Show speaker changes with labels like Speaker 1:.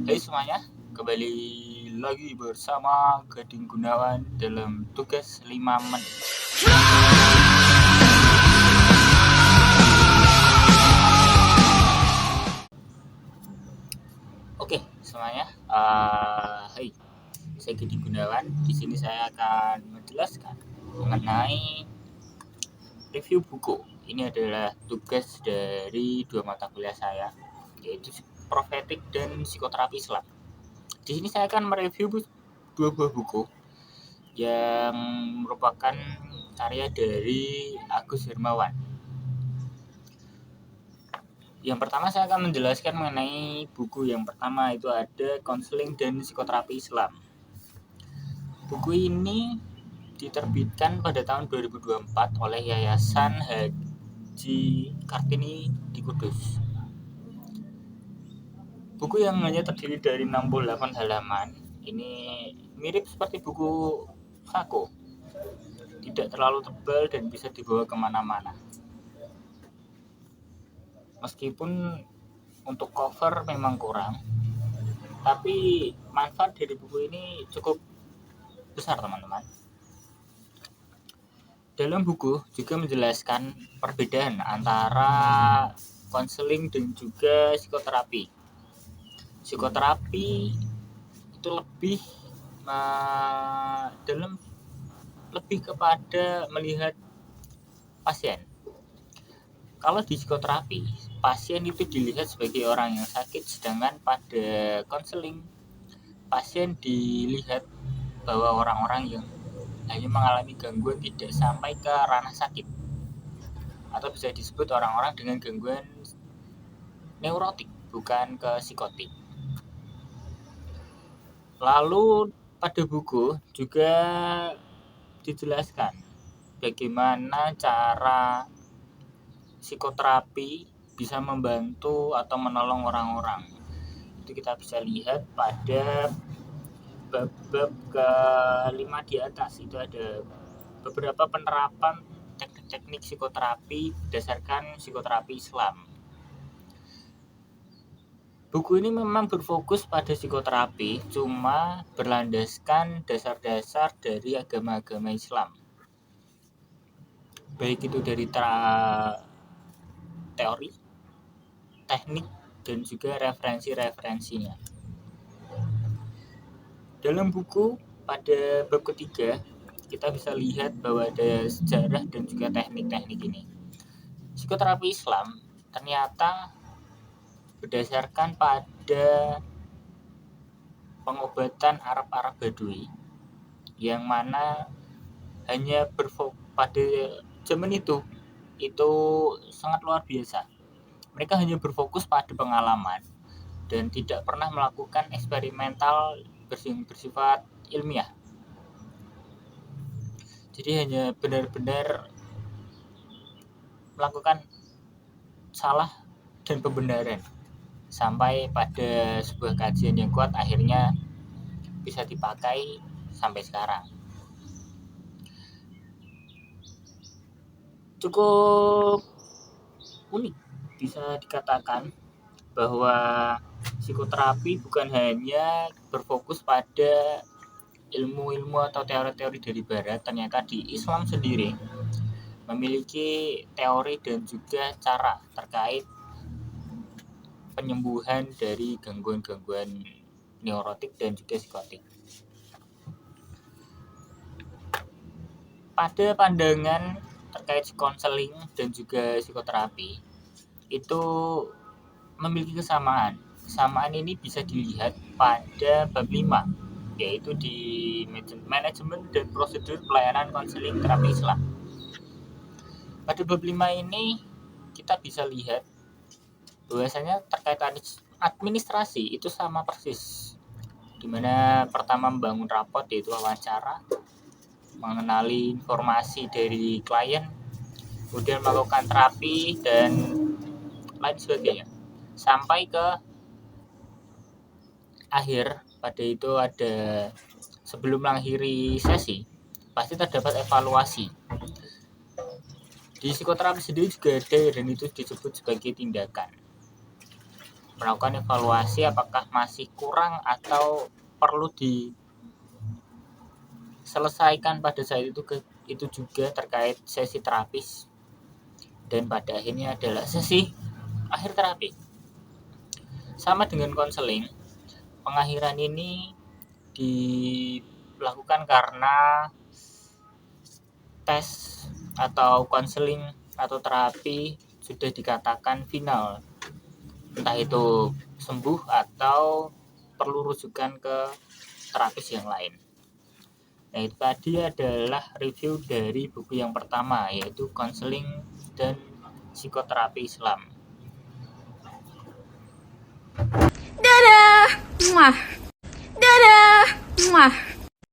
Speaker 1: Hai semuanya, kembali lagi bersama Gading Gunawan dalam tugas 5 menit. Oke semuanya, hai, saya Gading Gunawan. Di sini saya akan menjelaskan mengenai review buku. Ini adalah tugas dari 2 mata kuliah saya, yaitu Profetik dan Psikoterapi Islam. Di sini saya akan mereview 2 buah buku yang merupakan karya dari Agus Hermawan. Yang pertama saya akan menjelaskan mengenai buku yang pertama, itu ada Konseling dan Psikoterapi Islam. Buku ini diterbitkan pada tahun 2024 oleh Yayasan Haji Kartini di Kudus. Buku yang hanya terdiri dari 68 halaman. Ini mirip seperti buku saku, tidak terlalu tebal dan bisa dibawa kemana-mana. Meskipun untuk cover memang kurang, tapi manfaat dari buku ini cukup besar teman-teman. Dalam buku juga menjelaskan perbedaan antara konseling dan juga psikoterapi. Psikoterapi itu lebih kepada melihat pasien. Kalau di psikoterapi, pasien itu dilihat sebagai orang yang sakit, sedangkan pada konseling, pasien dilihat bahwa orang-orang yang hanya mengalami gangguan tidak sampai ke ranah sakit, atau bisa disebut orang-orang dengan gangguan neurotik, bukan ke psikotik. Lalu pada buku juga dijelaskan bagaimana cara psikoterapi bisa membantu atau menolong orang-orang. Itu kita bisa lihat pada bab ke-5 di atas. Itu ada beberapa penerapan teknik-teknik psikoterapi berdasarkan psikoterapi Islam. Buku ini memang berfokus pada psikoterapi, cuma berlandaskan dasar-dasar dari agama-agama Islam. Baik itu dari teori, teknik, dan juga referensi-referensinya. Dalam buku pada bab ketiga, kita bisa lihat bahwa ada sejarah dan juga teknik-teknik ini. Psikoterapi Islam ternyata berdasarkan pada pengobatan Arab-Arab Badui, yang mana hanya pada zaman itu sangat luar biasa. Mereka hanya berfokus pada pengalaman dan tidak pernah melakukan eksperimental bersifat ilmiah. Jadi hanya benar-benar melakukan salah dan pembenaran sampai pada sebuah kajian yang kuat, akhirnya bisa dipakai sampai sekarang. Cukup unik bisa dikatakan bahwa psikoterapi bukan hanya berfokus pada ilmu-ilmu atau teori-teori dari barat. Ternyata di Islam sendiri memiliki teori dan juga cara terkait penyembuhan dari gangguan-gangguan neurotik dan juga psikotik. Pada pandangan terkait konseling dan juga psikoterapi itu memiliki kesamaan. Kesamaan ini bisa dilihat pada bab 5, yaitu di manajemen dan prosedur pelayanan konseling terapi Islam. Pada bab 5 ini kita bisa lihat bahwasanya terkait administrasi itu sama persis, dimana pertama membangun rapot, yaitu wawancara, mengenali informasi dari klien, kemudian melakukan terapi dan lain sebagainya, sampai ke akhir. Pada itu ada, sebelum mengakhiri sesi pasti terdapat evaluasi. Di psikoterapi sendiri juga ada, dan itu disebut sebagai tindakan. melakukan evaluasi apakah masih kurang atau perlu diselesaikan pada saat itu juga terkait sesi terapis, dan pada akhirnya adalah sesi akhir terapi. Sama dengan konseling, pengakhiran ini dilakukan karena tes atau konseling atau terapi sudah dikatakan final, entah itu sembuh atau perlu rujukan ke terapis yang lain. Nah, itu tadi adalah review dari buku yang pertama, yaitu Konseling dan Psikoterapi Islam.
Speaker 2: Dadah. Muah. Dadah. Muah.